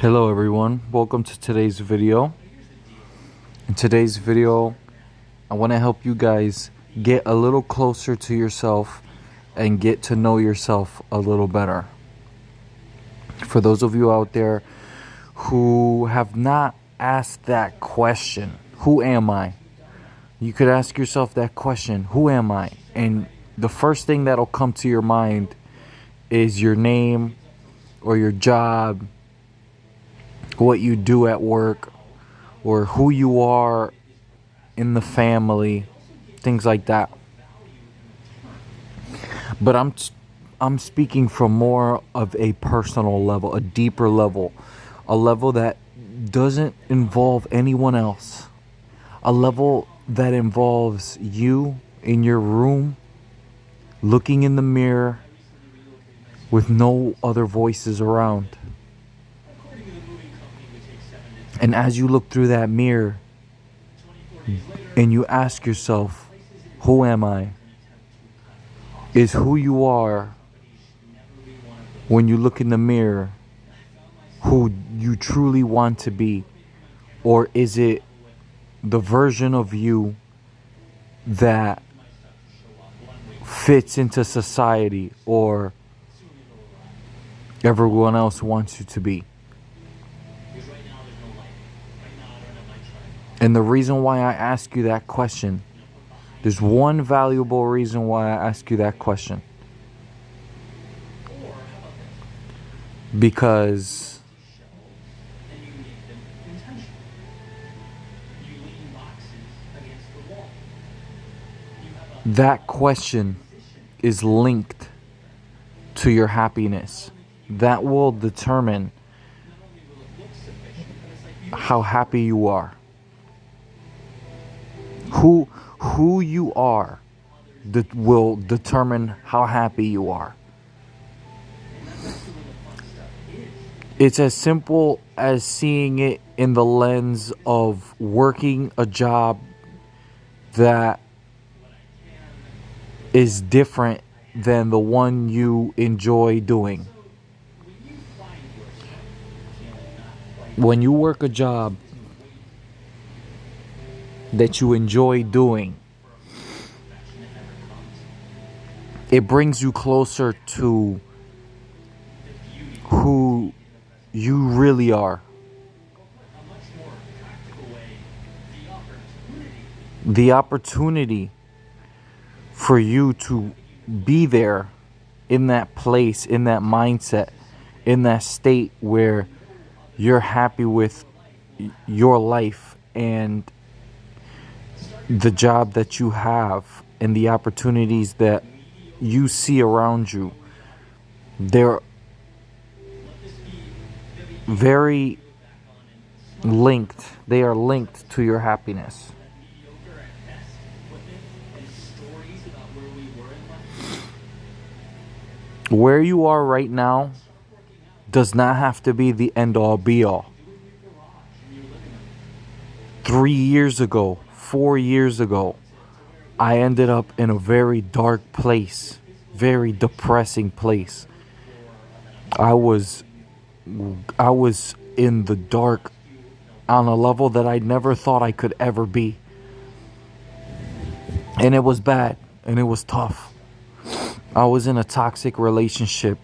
Hello everyone, welcome to today's video. In today's video, I want to help you guys get a little closer to yourself and get to know yourself a little better. For those of you out there who have not asked that question, who am I? You could ask yourself that question, who am I? And the first thing that'll come to your mind is your name or your job, what you do at work, or who you are in the family, things like that. But I'm speaking from more of a personal level, a deeper level, a level that doesn't involve anyone else, a level that involves you in your room, looking in the mirror with no other voices around. And as you look through that mirror and you ask yourself, who am I? Is who you are when you look in the mirror who you truly want to be? Or is it the version of you that fits into society or everyone else wants you to be? And the reason why I ask you that question, there's one valuable reason why I ask you that question. Because that question is linked to your happiness. That will determine how happy you are. Who you are that will determine how happy you are. It's as simple as seeing it in the lens of working a job that is different than the one you enjoy doing. When you work a job that you enjoy doing, it brings you closer to who you really are. The opportunity for you to be there in that place, in that mindset, in that state where you're happy with your life and the job that you have and the opportunities that you see around you. They're very linked. They are linked to your happiness. Where you are right now does not have to be the end all be all. 3 years ago, 4 years ago, I ended up in a very dark place, very depressing place. I was in the dark on a level that I never thought I could ever be. And it was bad, and it was tough. I was in a toxic relationship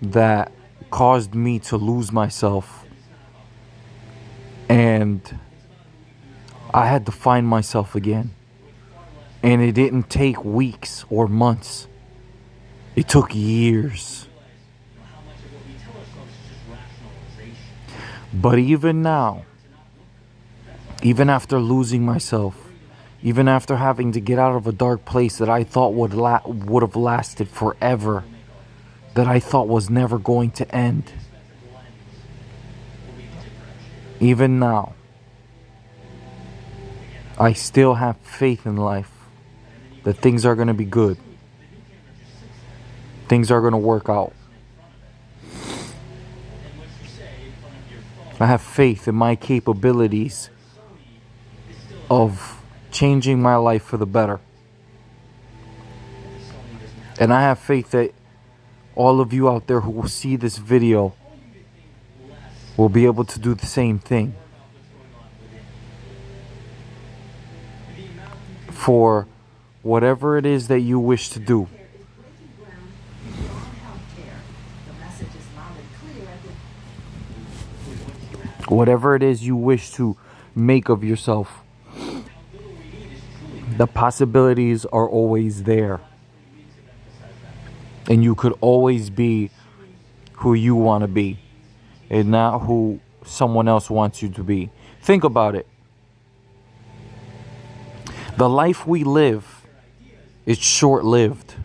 that caused me to lose myself. And I had to find myself again. And it didn't take weeks or months. It took years. But even now, even after losing myself, even after having to get out of a dark place that I thought would have lasted forever, that I thought was never going to end, even now, I still have faith in life that things are going to be good. Things are going to work out. I have faith in my capabilities of changing my life for the better. And I have faith that all of you out there who will see this video will be able to do the same thing for whatever it is that you wish to do. Whatever it is you wish to make of yourself, the possibilities are always there. And you could always be who you want to be and not who someone else wants you to be. Think about it. The life we live is short-lived.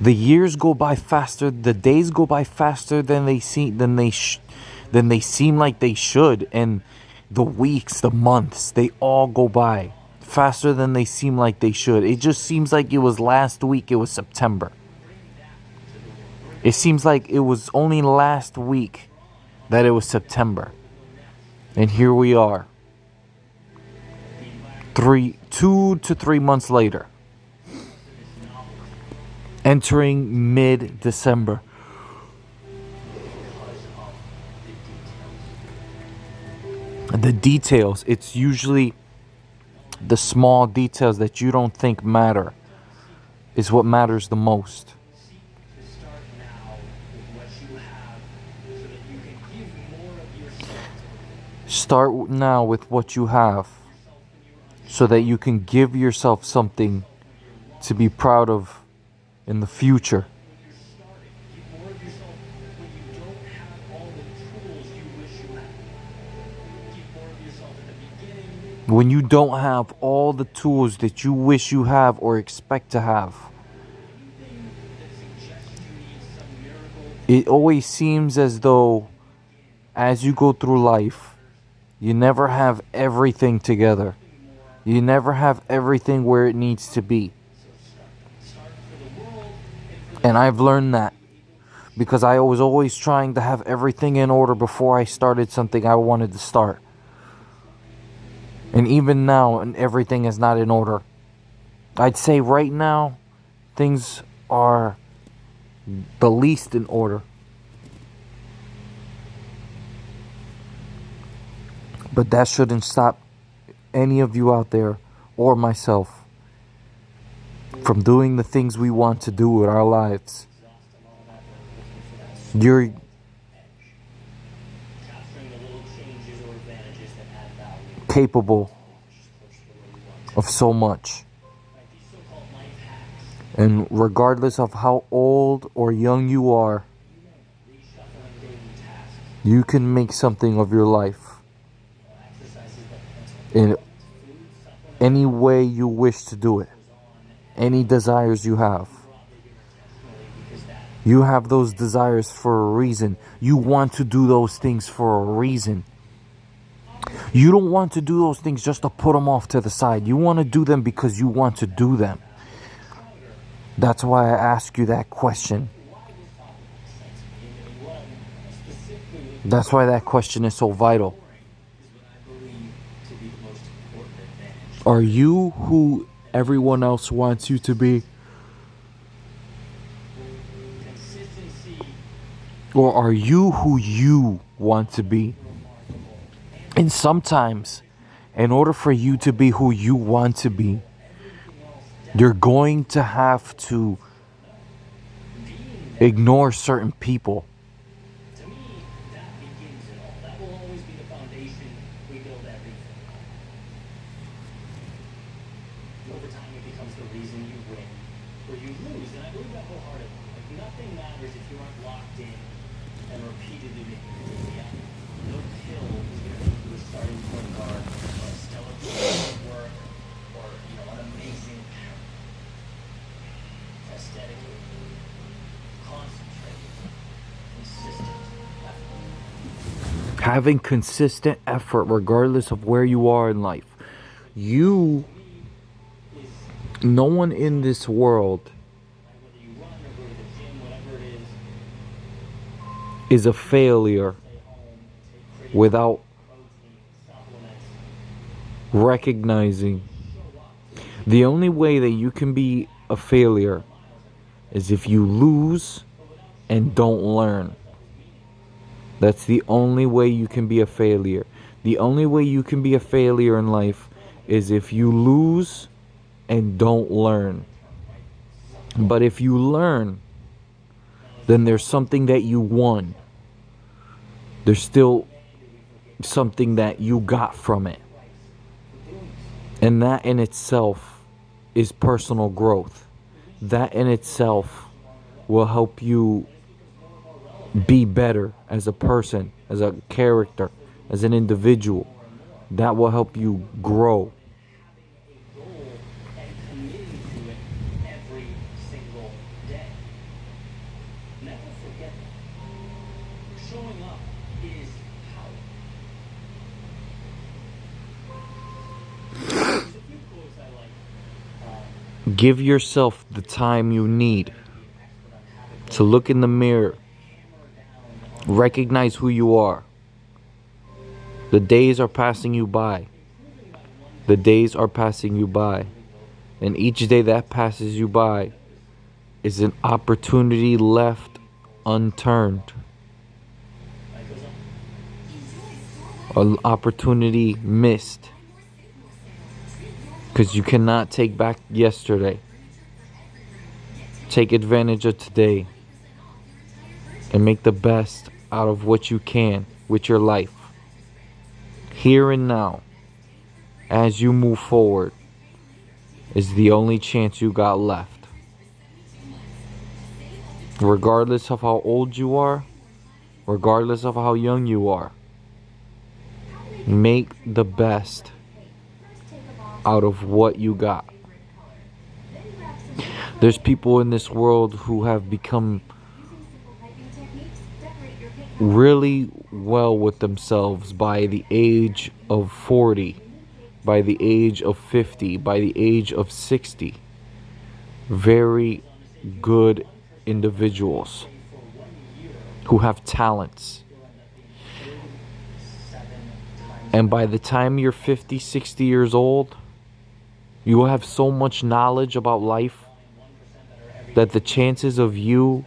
The years go by faster, the days go by faster than they seem like they should, and the weeks, the months, they all go by faster than they seem like they should. It just seems like it was last week, it was September. It seems like it was only last week that it was September. And here we are. 2 to 3 months later. Entering mid-December. The details, it's usually the small details that you don't think matter is what matters the most. Start now with what you have so that you can give yourself something to be proud of in the future. When you don't have all the tools that you wish you have or expect to have, it always seems as though as you go through life, you never have everything together. You never have everything where it needs to be. And I've learned that because I was always trying to have everything in order before I started something I wanted to start. And even now, everything is not in order. I'd say right now, things are the least in order. But that shouldn't stop any of you out there or myself from doing the things we want to do with our lives. You're capable of so much. And regardless of how old or young you are, you can make something of your life in any way you wish to do it. Any desires you have. You have those desires for a reason. You want to do those things for a reason. You don't want to do those things just to put them off to the side. You want to do them because you want to do them. That's why I ask you that question. That's why that question is so vital. Are you who everyone else wants you to be? Or are you who you want to be? And sometimes, in order for you to be who you want to be, you're going to have to ignore certain people. Having consistent effort regardless of where you are in life. No one in this world is a failure without recognizing. The only way that you can be a failure is if you lose and don't learn. That's the only way you can be a failure. The only way you can be a failure in life is if you lose and don't learn. But if you learn, then there's something that you won. There's still something that you got from it. And that in itself is personal growth. That in itself will help you be better as a person, as a character, as an individual. That will help you grow. Give yourself the time you need to look in the mirror. Recognize who you are. The days are passing you by. The days are passing you by. And each day that passes you by is an opportunity left unturned. An opportunity missed. Because you cannot take back yesterday. Take advantage of today. And make the best out of what you can with your life. Here and now. As you move forward. Is the only chance you got left. Regardless of how old you are. Regardless of how young you are. Make the best out of what you got. There's people in this world who have become really well with themselves by the age of 40, by the age of 50, by the age of 60. Very good individuals who have talents. And by the time you're 50, 60 years old, you will have so much knowledge about life that the chances of you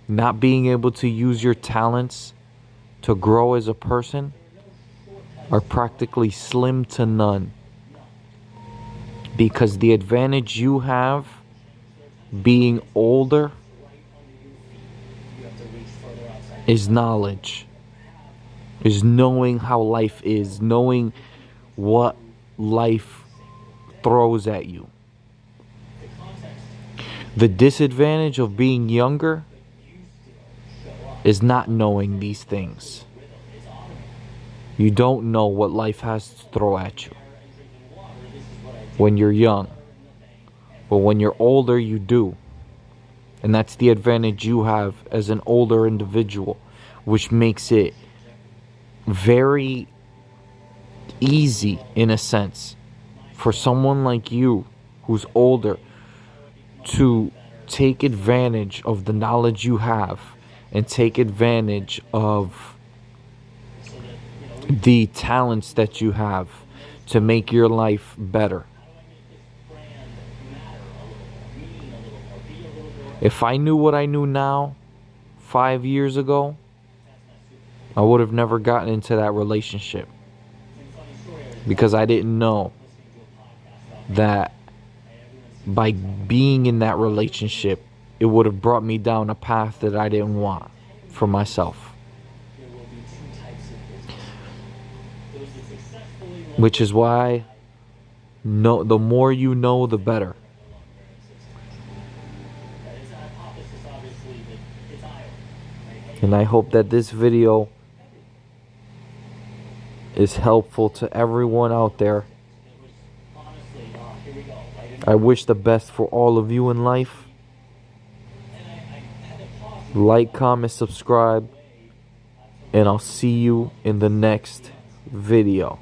not being able to use your talents to grow as a person are practically slim to none. Because the advantage you have being older is knowledge. Is knowing how life is. Knowing what life throws at you. The disadvantage of being younger is not knowing these things. You don't know what life has to throw at you when you're young. But when you're older, you do. And that's the advantage you have as an older individual, which makes it very easy, in a sense, for someone like you who's older to take advantage of the knowledge you have and take advantage of the talents that you have to make your life better. If I knew what I knew now 5 years ago, I would have never gotten into that relationship. Because I didn't know that by being in that relationship, it would have brought me down a path that I didn't want for myself. Which is why the more you know, the better. And I hope that this video is helpful to everyone out there. I wish the best for all of you in life. Like, comment, subscribe, and I'll see you in the next video.